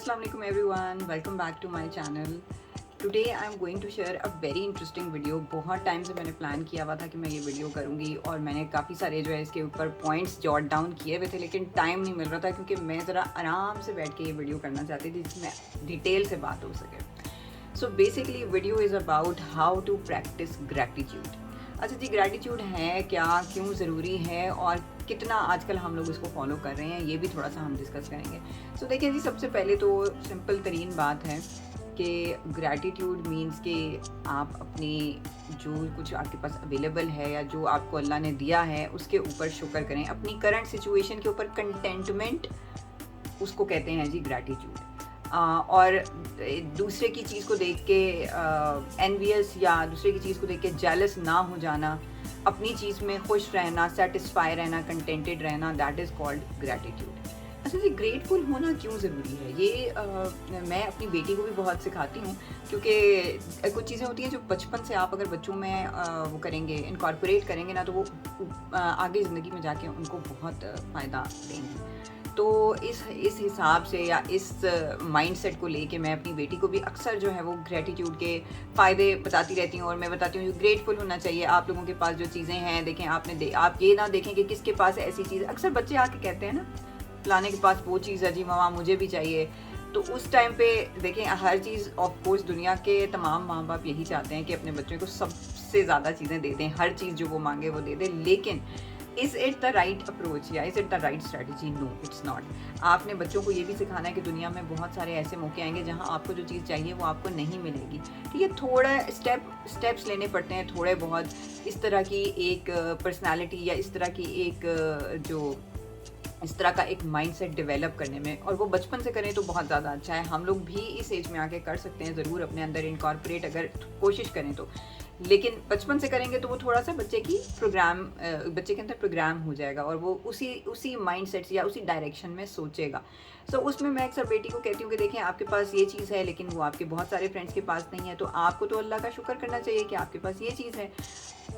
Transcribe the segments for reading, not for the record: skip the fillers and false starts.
Assalamu alaikum everyone, welcome back to my channel. Today I am going to share a very interesting video. बहुत time से मैंने plan किया हुआ था कि मैं ये वीडियो करूँगी और मैंने काफ़ी सारे जो है इसके ऊपर पॉइंट्स जॉट डाउन किए हुए थे, लेकिन टाइम नहीं मिल रहा था क्योंकि मैं ज़रा आराम से बैठ के ये वीडियो करना चाहती थी जिसमें डिटेल से बात हो सके. So basically video is about how to practice gratitude. अच्छा जी, ग्रैटिट्यूड है क्या, क्यों ज़रूरी है और कितना आजकल हम लोग इसको फॉलो कर रहे हैं, ये भी थोड़ा सा हम डिस्कस करेंगे. सो देखिए जी, सबसे पहले तो सिंपल तरीन बात है कि ग्रैटिट्यूड मीन्स कि आप अपनी जो कुछ आपके पास अवेलेबल है या जो आपको अल्लाह ने दिया है उसके ऊपर शुक्र करें. अपनी करंट सिचुएशन के ऊपर कंटेंटमेंट, उसको कहते हैं जी ग्रैटिट्यूड. और दूसरे की चीज़ को देख के एनवियस या दूसरे की चीज़ को देख के जेलस ना हो जाना, अपनी चीज़ में खुश रहना, सेटिस्फाई रहना, कंटेंटेड रहना, दैट इज़ कॉल्ड ग्रैटिट्यूड. अच्छा जी, ग्रेटफुल होना क्यों ज़रूरी है, ये मैं अपनी बेटी को भी बहुत सिखाती हूँ क्योंकि कुछ चीज़ें होती हैं जो बचपन से आप अगर बच्चों में वो करेंगे, इनकॉर्पोरेट करेंगे ना, तो वो आगे ज़िंदगी में जाके उनको बहुत फ़ायदा देंगी. तो इस हिसाब से या इस माइंडसेट को लेके मैं अपनी बेटी को भी अक्सर जो है वो ग्रैटिट्यूड के फ़ायदे बताती रहती हूँ और मैं बताती हूँ ग्रेटफुल होना चाहिए. आप लोगों के पास जो चीज़ें हैं, देखें आप ये ना देखें कि किसके पास ऐसी चीज़. अक्सर बच्चे आके कहते हैं ना, फलाने के पास वो चीज़ है जी मम्मा, मुझे भी चाहिए. तो उस टाइम पे देखें, हर चीज़ ऑफ कोर्स दुनिया के तमाम माँ बाप यही चाहते हैं कि अपने बच्चों को सबसे ज़्यादा चीज़ें दे दें, हर चीज़ जो वो मांगे वो दे दें. लेकिन is it the right approach या is it the right strategy? No, it's not. आपने बच्चों को ये भी सिखाना है कि दुनिया में बहुत सारे ऐसे मौके आएंगे जहाँ आपको जो चीज़ चाहिए वो आपको नहीं मिलेगी. ठीक है, थोड़ा स्टेप्स लेने पड़ते हैं, थोड़े बहुत इस तरह की एक पर्सनालिटी या इस तरह की एक इस तरह का एक माइंडसेट डेवलप करने में, और वो बचपन से करें तो बहुत ज़्यादा अच्छा है. हम लोग भी इस एज में आके कर सकते हैं ज़रूर, अपने अंदर इनकॉर्पोरेट अगर कोशिश करें तो. लेकिन बचपन से करेंगे तो वो थोड़ा सा बच्चे के अंदर प्रोग्राम हो जाएगा और वो उसी माइंडसेट से या उसी डायरेक्शन में सोचेगा. सो उसमें मैं अक्सर बेटी को कहती हूँ कि देखें, आपके पास ये चीज़ है लेकिन वो आपके बहुत सारे फ्रेंड्स के पास नहीं है, तो आपको तो अल्लाह का शुक्र करना चाहिए कि आपके पास ये चीज़ है.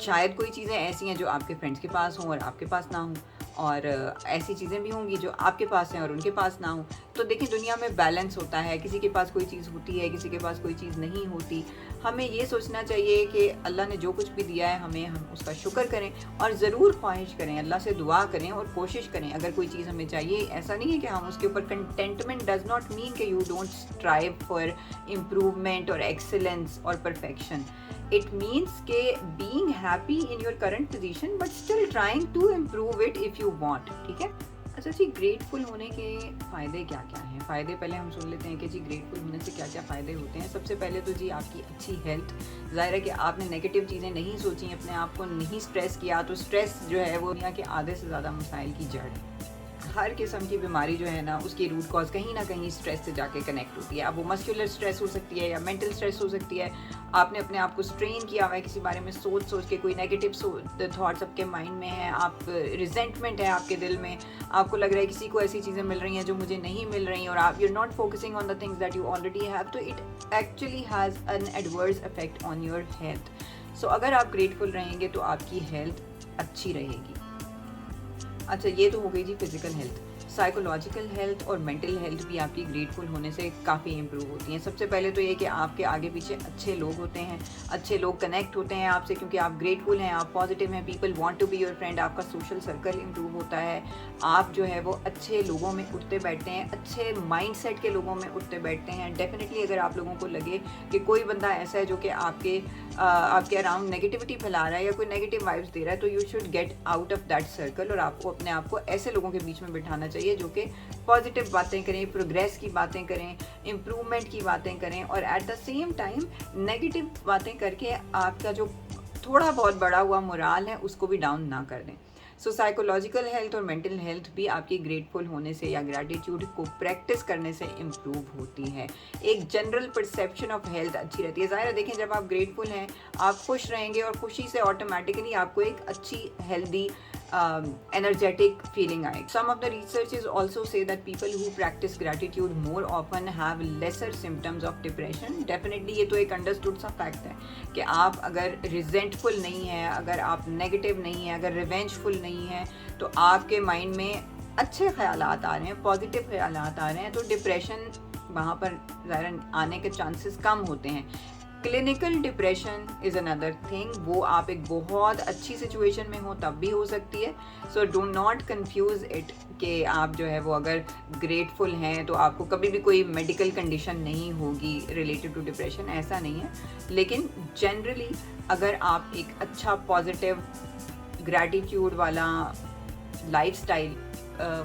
शायद कोई चीज़ें ऐसी हैं जो आपके फ्रेंड्स के पास हों और आपके पास ना हों, और ऐसी चीज़ें भी होंगी जो आपके पास हैं और उनके पास ना हो. तो देखिए, दुनिया में बैलेंस होता है, किसी के पास कोई चीज़ होती है, किसी के पास कोई चीज़ नहीं होती. हमें ये सोचना चाहिए कि अल्लाह ने जो कुछ भी दिया है हम उसका शुक्र करें और ज़रूर ख्वाहिश करें, अल्लाह से दुआ करें और कोशिश करें. अगर कोई चीज़ हमें चाहिए, ऐसा नहीं है कि हम उसके ऊपर कंटेंटमेंट डज नॉट मीन कि you don't strive for improvement और एक्सेलेंस और परफेक्शन. It means के being happy in your current position but still trying to improve it if you want. ठीक है. अच्छा जी, ग्रेटफुल होने के फ़ायदे क्या क्या हैं? फ़ायदे पहले हम सुन लेते हैं कि जी ग्रेटफुल होने से क्या क्या फ़ायदे होते हैं. सबसे पहले तो जी आपकी अच्छी हेल्थ. ज़ाहिर है कि आपने नेगेटिव चीज़ें नहीं सोची, अपने आप को नहीं स्ट्रेस किया, तो स्ट्रेस जो है वो दुनिया के आधे से ज़्यादा मसाइल की जड़ है. हर किस्म की बीमारी जो है ना, उसकी रूट कॉज कहीं ना कहीं स्ट्रेस से जाके कनेक्ट होती है. अब वो मस्कुलर स्ट्रेस हो सकती है या मेंटल स्ट्रेस हो सकती है. आपने अपने आप को स्ट्रेन किया हुआ है किसी बारे में सोच के, कोई नेगेटिव थॉट्स आपके माइंड में हैं, आप रिजेंटमेंट है आपके दिल में, आपको लग रहा है किसी को ऐसी चीज़ें मिल रही हैं जो मुझे नहीं मिल रही, और आप you are not focusing on the things that you already have, तो it actually has an adverse effect on your health. So अगर आप ग्रेटफुल रहेंगे तो आपकी हेल्थ अच्छी रहेगी. अच्छा, ये तो हो गई जी फिज़िकल हेल्थ. साइकोलॉजिकल हेल्थ और मेंटल हेल्थ भी आपकी ग्रेटफुल होने से काफ़ी इंप्रूव होती हैं. सबसे पहले तो ये कि आपके आगे पीछे अच्छे लोग होते हैं, अच्छे लोग कनेक्ट होते हैं आपसे क्योंकि आप ग्रेटफुल हैं, आप पॉजिटिव हैं, people want to be your friend. आपका सोशल सर्कल इंप्रूव होता है, आप जो है वो अच्छे लोगों में उठते बैठते हैं, अच्छे माइंडसेट के लोगों में उठते बैठते हैं. डेफिनेटली अगर आप लोगों को लगे कि कोई बंदा ऐसा है जो कि आपके अराउंड नेगेटिविटी फैला रहा है या कोई नेगेटिव वाइब्स दे रहा है, तो you should get out of that circle और आपको अपने आप को ऐसे लोगों के बीच में बिठाना चाहिए जो कि पॉजिटिव बातें करें, प्रोग्रेस की बातें करें, इम्प्रूवमेंट की बातें करें, और at the same time negative बातें करके आपका जो थोड़ा बहुत बढ़ा हुआ मोराल है उसको भी डाउन ना कर दें. सो साइकोलॉजिकल हेल्थ और मेंटल हेल्थ भी आपकी ग्रेटफुल होने से या ग्रैटिट्यूड को प्रैक्टिस करने से इम्प्रूव होती है. एक जनरल परसेप्शन ऑफ हेल्थ अच्छी रहती है. ज़ाहिर है, देखें, जब आप ग्रेटफुल हैं आप खुश रहेंगे और खुशी से ऑटोमेटिकली आपको एक अच्छी हेल्दी energetic feeling आएगी. Some of the researchers also say that people who practice gratitude more often have lesser symptoms of depression. Definitely ये तो एक understood सा fact है कि आप अगर resentful नहीं हैं, अगर आप negative नहीं हैं, अगर revengeful नहीं हैं, तो आपके mind में अच्छे ख्यालात आ रहे हैं, पॉजिटिव ख्यालात आ रहे हैं, तो डिप्रेशन वहाँ पर ज़ाहिर आने के चांसेस कम होते हैं। Clinical depression is another thing, वो आप एक बहुत अच्छी सिचुएशन में हो तब भी हो सकती है। So do not confuse it कि आप जो है वो अगर ग्रेटफुल हैं तो आपको कभी भी कोई मेडिकल कंडीशन नहीं होगी रिलेटेड टू डिप्रेशन, ऐसा नहीं है। लेकिन जनरली अगर आप एक अच्छा पॉजिटिव ग्रैटिट्यूड वाला लाइफस्टाइल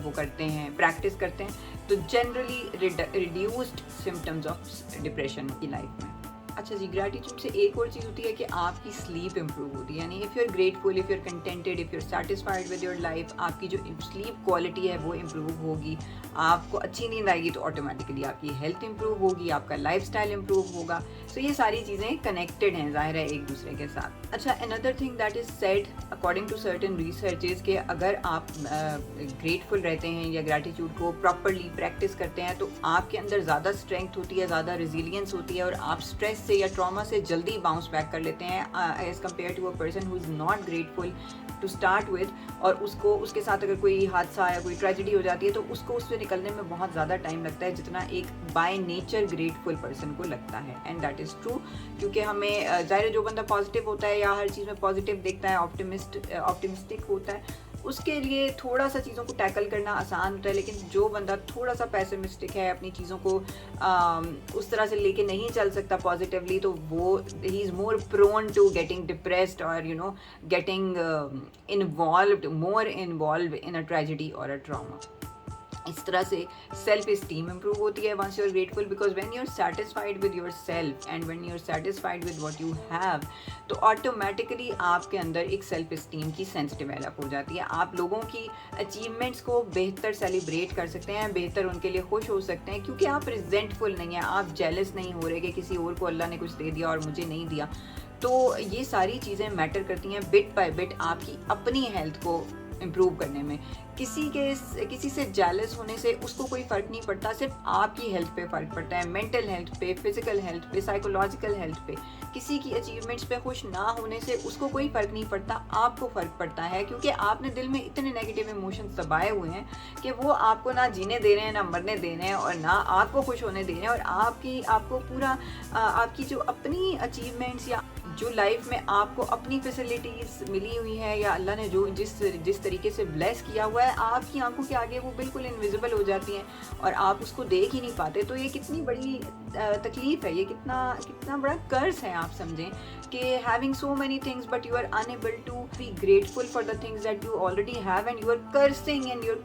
वो करते हैं, प्रैक्टिस करते हैं, तो generally reduced symptoms of depression की लाइफ में। अच्छा जी, ग्रैटिट्यूड से एक और चीज़ होती है कि आपकी स्लीप इंप्रूव होती है। यानी if you are grateful, if you are contented, if you are satisfied with your life, आपकी जो स्लीप क्वालिटी है वो इम्प्रूव होगी। आपको अच्छी नींद आएगी तो ऑटोमेटिकली आपकी हेल्थ इंप्रूव होगी, आपका लाइफस्टाइल इंप्रूव होगा। सो ये सारी चीज़ें कनेक्टेड हैं ज़ाहिर है एक दूसरे के साथ। अच्छा, another thing that is said according to certain researches कि अगर आप ग्रेटफुल रहते हैं या ग्रैटिट्यूड को प्रॉपरली प्रैक्टिस करते हैं तो आपके अंदर ज़्यादा स्ट्रेंथ होती है, ज़्यादा रेजिलियंस होती है और आप स्ट्रेस से या ट्रॉमा से जल्दी बाउंस बैक कर लेते हैं as compare to a person who is not grateful to start with. और उसको उसके साथ अगर कोई हादसा या कोई ट्रेजेडी हो जाती है तो उसको उससे निकलने में बहुत ज़्यादा टाइम लगता है जितना एक बाय नेचर ग्रेटफुल पर्सन को लगता है। एंड दैट इज़ ट्रू, क्योंकि हमें ज़ाहिर जो बंदा पॉजिटिव होता है या हर चीज़ में पॉजिटिव देखता है, ऑप्टिमिस्टिक होता है, उसके लिए थोड़ा सा चीज़ों को टैकल करना आसान होता है। लेकिन जो बंदा थोड़ा सा पेसिमिस्टिक है, अपनी चीज़ों को उस तरह से लेके नहीं चल सकता पॉजिटिवली, तो वो ही is more prone to getting depressed और you know getting more involve in a tragedy और अ ट्रॉमा। इस तरह से सेल्फ इस्टीम इम्प्रूव होती है once you are grateful, because when you are satisfied with your self and when you are satisfied with what you have, तो automatically आपके अंदर एक सेल्फ इस्टीम की सेंस डेवलप हो जाती है। आप लोगों की अचीवमेंट्स को बेहतर सेलिब्रेट कर सकते हैं, बेहतर उनके लिए खुश हो सकते हैं, क्योंकि आप रिजेंटफुल नहीं हैं, आप जेलस नहीं हो रहे कि किसी और को अल्लाह ने कुछ दे दिया और मुझे नहीं दिया। तो ये सारी चीज़ें मैटर करती हैं बिट बाय बिट आपकी अपनी हेल्थ को इम्प्रूव करने में। किसी से जेलस होने से उसको कोई फ़र्क नहीं पड़ता, सिर्फ आपकी हेल्थ पे फ़र्क पड़ता है, मेंटल हेल्थ पे, फिज़िकल हेल्थ पे, साइकोलॉजिकल हेल्थ पे। किसी की अचीवमेंट्स पे खुश ना होने से उसको कोई फ़र्क नहीं पड़ता, आपको फ़र्क पड़ता है, क्योंकि आपने दिल में इतने नेगेटिव इमोशंस दबाए हुए हैं कि वो आपको ना जीने दे रहे हैं, ना मरने दे रहे हैं और ना आपको खुश होने दे रहे हैं। और आपको पूरा आपकी जो अपनी अचीवमेंट्स या जो लाइफ में आपको अपनी फैसिलिटीज़ मिली हुई है या अल्लाह ने जो जिस तरीके से ब्लेस किया हुआ है, आपकी आंखों के आगे वो बिल्कुल इनविजिबल हो जाती हैं और आप उसको देख ही नहीं पाते। तो ये कितनी बड़ी तकलीफ़ है, ये कितना बड़ा कर्ज है। आप समझें कि having so many things but you are unable to be grateful for the things that you already have and you are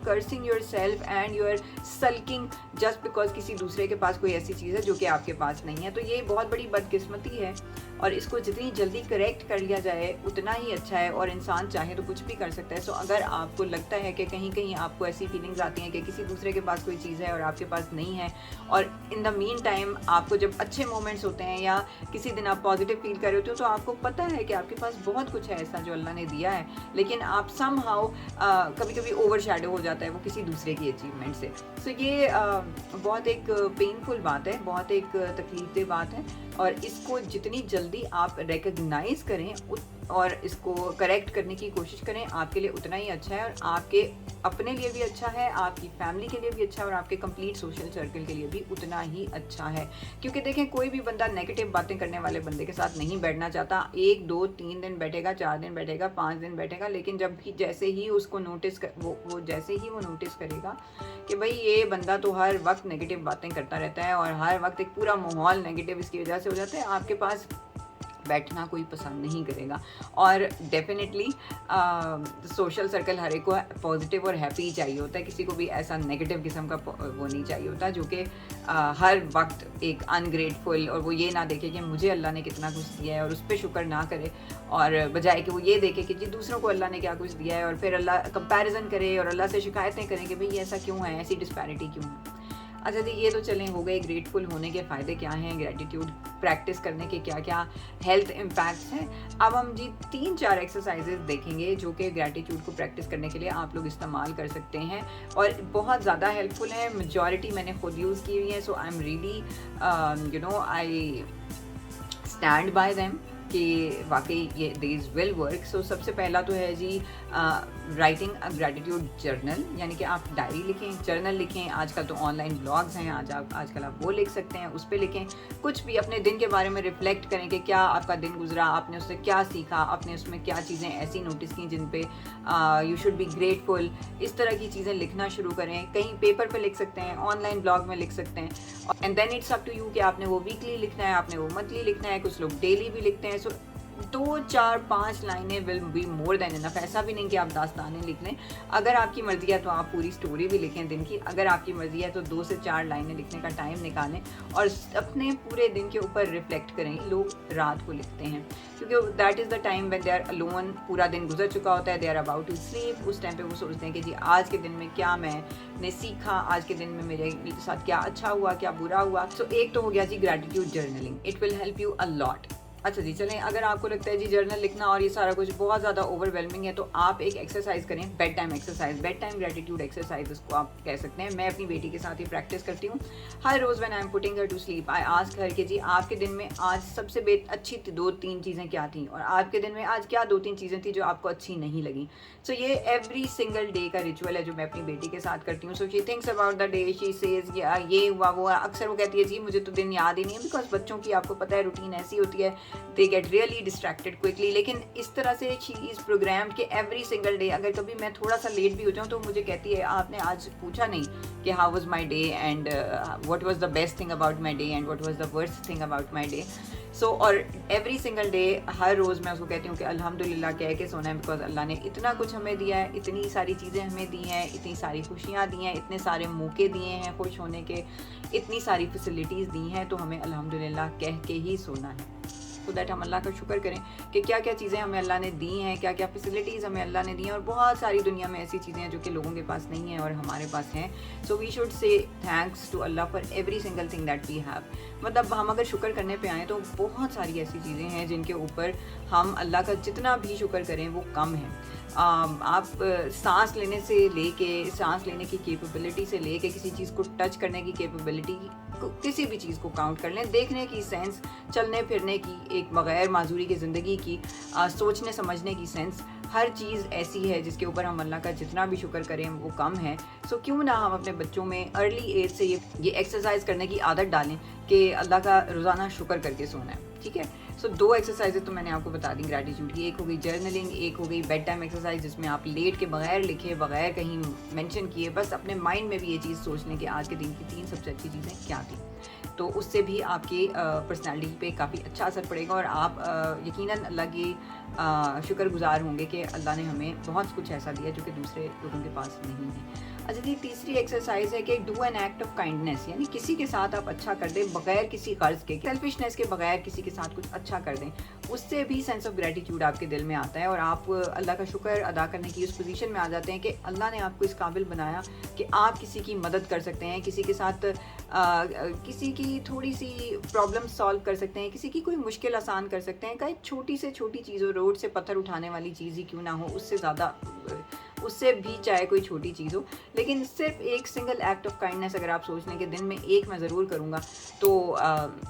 cursing yourself and you are sulking just because किसी दूसरे के पास कोई ऐसी चीज़ है जो कि आपके पास नहीं है। तो ये बहुत बड़ी बदकिस्मती है और इसको जितनी जल्दी करेक्ट कर लिया जाए उतना ही अच्छा है। और इंसान चाहे तो कुछ भी कर सकता है। सो अगर आपको लगता है कि कहीं कहीं आपको ऐसी फीलिंग्स आती हैं कि किसी दूसरे के पास कोई चीज़ है और आपके पास नहीं है, और इन द मीन टाइम आपको जब अच्छे मोमेंट्स होते हैं या किसी दिन आप पॉजिटिव फील कर रहे होते हो तो आपको पता है कि आपके पास बहुत कुछ है ऐसा जो अल्लाह ने दिया है, लेकिन आप समहाउ कभी कभी ओवर शैडो हो जाता है वो किसी दूसरे की अचीवमेंट से। सो ये बहुत एक पेनफुल बात है, बहुत एक तकलीफदेह बात है और इसको जितनी जल्दी आप रिकग्नाइज़ करें और इसको करेक्ट करने की कोशिश करें, आपके लिए उतना ही अच्छा है और आपके अपने लिए भी अच्छा है, आपकी फैमिली के लिए भी अच्छा है और आपके कंप्लीट सोशल सर्कल के लिए भी उतना ही अच्छा है। क्योंकि देखें, कोई भी बंदा नेगेटिव बातें करने वाले बंदे के साथ नहीं बैठना चाहता। 1 2 3 दिन बैठेगा, 4 दिन बैठेगा, 5 दिन बैठेगा, लेकिन जब भी जैसे ही उसको जैसे ही वो नोटिस करेगा कि भाई ये बंदा तो हर वक्त नेगेटिव बातें करता रहता है और हर वक्त एक पूरा माहौल नेगेटिव इसकी वजह से हो जाता है, आपके पास बैठना कोई पसंद नहीं करेगा। और डेफिनेटली सोशल सर्कल हर एक को पॉजिटिव और हैप्पी चाहिए होता है, किसी को भी ऐसा नेगेटिव किस्म का वो नहीं चाहिए होता जो कि हर वक्त एक अनग्रेटफुल और वो ये ना देखे कि मुझे अल्लाह ने कितना कुछ दिया है और उस पर शुक्र ना करे, और बजाय कि वो ये देखे कि जी दूसरों को अल्लाह ने क्या कुछ दिया है और फिर अल्लाह कंपैरिजन करे और अल्लाह से शिकायतें करें कि भाई ऐसा क्यों है, ऐसी डिस्पैरिटी क्यों है। अच्छा जी, ये तो चलें हो गए ग्रेटफुल होने के फ़ायदे क्या हैं, ग्रेटिट्यूड प्रैक्टिस करने के क्या क्या हेल्थ इम्पैक्ट्स हैं। अब हम जी 3-4 एक्सरसाइजेज देखेंगे जो कि ग्रेटिट्यूड को प्रैक्टिस करने के लिए आप लोग इस्तेमाल कर सकते हैं और बहुत ज़्यादा हेल्पफुल है। मेजॉरिटी मैंने खुद यूज़ की हुई है, so I am really I stand by them कि वाकई ये दीज विल वर्क। सो सबसे पहला तो है जी राइटिंग अ ग्रेटिट्यूड जर्नल, यानी कि आप डायरी लिखें, जर्नल लिखें। आजकल तो ऑनलाइन ब्लॉग्स हैं, आजकल आप वो लिख सकते हैं, उस पर लिखें। कुछ भी अपने दिन के बारे में रिफ्लेक्ट करें कि क्या आपका दिन गुजरा, आपने उससे क्या सीखा, आपने उसमें क्या चीज़ें ऐसी नोटिस की जिन पे यू शुड बी ग्रेटफुल। इस तरह की चीज़ें लिखना शुरू करें। कहीं पेपर पे लिख सकते हैं, ऑनलाइन ब्लॉग में लिख सकते हैं। And then it's up to you कि आपने वो वीकली लिखना है, आपने वो मंथली लिखना है। कुछ लोग डेली भी लिखते हैं। सो 2, 4, 5 लाइनें will be more than enough. ऐसा भी नहीं कि आप दास्तानें लिख लें। अगर आपकी मर्ज़ी है तो आप पूरी स्टोरी भी लिखें दिन की। अगर आपकी मर्ज़ी है तो 2 से 4 लाइनें लिखने का टाइम निकालें और अपने पूरे दिन के ऊपर रिफ्लेक्ट करें। लोग रात को लिखते हैं क्योंकि that is the time when they are alone. पूरा दिन गुजर चुका होता है, they are about to sleep. उस टाइम पे वो सोचते हैं कि जी आज के दिन में क्या मैंने सीखा, आज के दिन में मेरे साथ क्या अच्छा हुआ, क्या बुरा हुआ। सो एक तो हो गया जी gratitude journaling, it will help you a lot. अच्छा जी, चलें, अगर आपको लगता है जी जर्नल लिखना और ये सारा कुछ बहुत ज़्यादा ओवरवेलमिंग है तो आप एक एक्सरसाइज करें, bed time exercise, bed time gratitude exercise इसको आप कह सकते हैं। मैं अपनी बेटी के साथ ही प्रैक्टिस करती हूँ। हर रोज़ when I am putting her to sleep I ask her कि जी आपके दिन में आज सबसे अच्छी 2-3 चीज़ें क्या थी और आपके दिन में आज क्या 2-3 चीज़ें थी जो आपको अच्छी नहीं लगी। सो ये एवरी सिंगल डे का रिचुअल है जो मैं अपनी बेटी के साथ करती हूँ। So she thinks about the day, she says ये हुआ वो। अक्सर वो कहती है जी मुझे तो दिन याद ही नहीं है, बिकॉज बच्चों की आपको पता है रूटीन ऐसी होती है, they get really distracted quickly. लेकिन इस तरह से शी इज़ प्रोग्राम्ड कि एवरी सिंगल डे, अगर कभी मैं थोड़ा सा लेट भी हो जाऊँ तो मुझे कहती है आपने आज पूछा नहीं कि how was my day and what was the best thing about my day and what was the worst thing about my day. So और एवरी सिंगल डे, हर रोज़ मैं उसको कहती हूँ कि अल्हम्दुलिल्लाह कह के सोना है, बिकॉज अल्लाह ने इतना कुछ हमें दिया है, इतनी सारी चीज़ें हमें दी हैं, इतनी सारी खुशियाँ दी हैं, इतने सारे मौके दिए हैं खुश होने के, इतनी सारी फैसिलिटीज़ दी हैं, तो हमें अल्हम्दुलिल्लाह कह के ही सोना है। सो दैट हम अल्लाह का शुक्र करें कि क्या क्या चीज़ें हमें अल्लाह ने दी हैं, क्या क्या फैसिलिटीज़ हमें अल्लाह ने दी हैं। और बहुत सारी दुनिया में ऐसी चीज़ें हैं जो कि लोगों के पास नहीं है और हमारे पास हैं। So we should say thanks to Allah for every single thing that we have. मतलब हम अगर शुक्र करने पे आएँ तो बहुत सारी ऐसी चीज़ें हैं जिनके ऊपर हम अल्लाह का जितना भी शुक्र करें वो कम है। आप सांस लेने से लेके, सांस लेने की कैपेबिलिटी से लेके, किसी चीज़ को टच करने की कैपेबिलिटी, किसी भी चीज़ को काउंट कर लें, देखने की सेंस, चलने फिरने की, एक बग़ैर माजूरी की ज़िंदगी की, सोचने समझने की सेंस, हर चीज़ ऐसी है जिसके ऊपर हम अल्लाह का जितना भी शुक्र करें वो कम है। सो क्यों ना हम अपने बच्चों में अर्ली एज से ये एक्सरसाइज करने की आदत डालें कि अल्लाह का रोज़ाना शुक्र करके सोना है। ठीक है। सो 2 एक्सरसाइजेज तो मैंने आपको बता दी ग्रैटिट्यूड की। एक हो गई जर्नलिंग, एक हो गई बेड टाइम एक्सरसाइज जिसमें आप लेट के बगैर लिखे, बगैर कहीं मेंशन किए, बस अपने माइंड में भी ये चीज़ सोच लें कि आज के दिन की 3 सबसे अच्छी चीज़ें क्या थी। तो उससे भी आपकी पर्सनैलिटी पे काफ़ी अच्छा असर पड़ेगा और आप यकीनन अल्लाह की शुक्रगुजार होंगे कि अल्लाह ने हमें बहुत कुछ ऐसा दिया जो कि दूसरे लोगों के पास नहीं है। अच्छा जी, तीसरी एक्सरसाइज है कि do an act of kindness, यानी किसी के साथ आप अच्छा कर दें बगैर किसी कर्ज के, सेल्फिशनेस के बगैर किसी के साथ कुछ अच्छा कर दें। उससे भी सेंस ऑफ ग्रेटिट्यूड आपके दिल में आता है और आप अल्लाह का शुक्र अदा करने की उस पोजीशन में आ जाते हैं कि अल्लाह ने आपको इस काबिल बनाया कि आप किसी की मदद कर सकते हैं, किसी के साथ किसी की थोड़ी सी प्रॉब्लम सॉल्व कर सकते हैं, किसी की कोई मुश्किल आसान कर सकते हैं। कहीं छोटी से छोटी चीज़ हो, रोड से पत्थर उठाने वाली चीज़ ही क्यों ना हो, उससे ज़्यादा, उससे भी चाहे कोई छोटी चीज़ हो, लेकिन सिर्फ एक सिंगल एक्ट ऑफ काइंडनेस अगर आप सोच लें कि दिन में एक मैं ज़रूर करूँगा, तो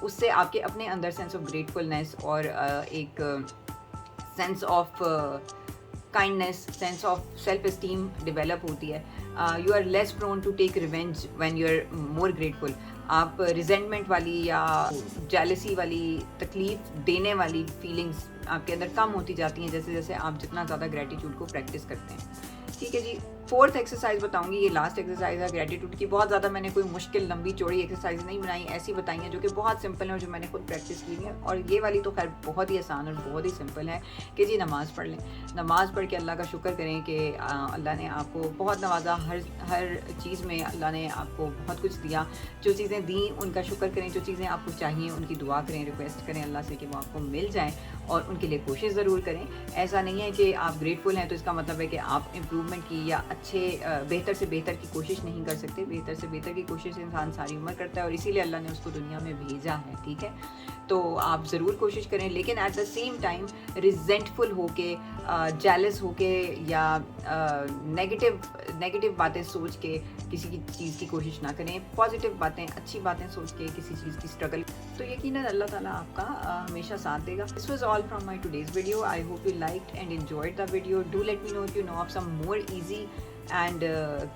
उससे आपके अपने अंदर सेंस ऑफ ग्रेटफुलनेस और एक sense of kindness, sense of self esteem develop होती है। You are less prone to take revenge when you are more grateful. आप रिजेंटमेंट वाली या जेलसी वाली, तकलीफ देने वाली फीलिंग्स आपके अंदर कम होती जाती हैं जैसे जैसे आप जितना ज़्यादा ग्रेटिट्यूड को प्रैक्टिस करते हैं। ठीक है जी, 4th एक्सरसाइज बताऊंगी, ये लास्ट एक्सरसाइज है ग्रेटिट्यूड की। बहुत ज़्यादा मैंने कोई मुश्किल लंबी चौड़ी एक्सरसाइज नहीं बनाई, ऐसी बताई हैं जो कि बहुत सिंपल है और जो मैंने खुद प्रैक्टिस की है। और ये वाली तो खैर बहुत ही आसान और बहुत ही सिंपल है कि जी नमाज़ पढ़ लें। नमाज़ पढ़ के अल्लाह का शुक्र करें कि अल्लाह ने आपको बहुत नवाजा, हर चीज़ में अल्लाह ने आपको बहुत कुछ दिया। जो चीज़ें दी उनका शुक्र करें, जो चीज़ें आपको चाहिए उनकी दुआ करें, रिक्वेस्ट करें अल्लाह से कि वो आपको मिल जाएँ और उनके लिए कोशिश ज़रूर करें। ऐसा नहीं है कि आप ग्रेटफुल हैं तो इसका मतलब है कि आप इम्प्रूवमेंट की या अच्छे बेहतर से बेहतर की कोशिश नहीं कर सकते। बेहतर से बेहतर की कोशिश इंसान सारी उम्र करता है और इसीलिए अल्लाह ने उसको दुनिया में भेजा है। ठीक है, तो आप ज़रूर कोशिश करें, लेकिन at the same time resentful होके, जेलस होके या नेगेटिव बातें सोच के किसी की चीज़ की कोशिश ना करें। पॉजिटिव बातें, अच्छी बातें सोच के किसी चीज़ की स्ट्रगल تو یقیناً اللہ تعالیٰ آپ کا ہمیشہ ساتھ دے گا. This was all from my today's video. I hope you liked and enjoyed the video. Do let me know if you know of some more easy and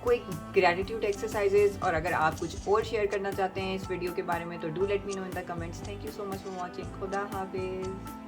quick gratitude exercises, اور اگر آپ کچھ اور شیئر کرنا چاہتے ہیں اس video کے بارے میں تو do let me know in the comments. Thank you so much for watching. خدا حافظ.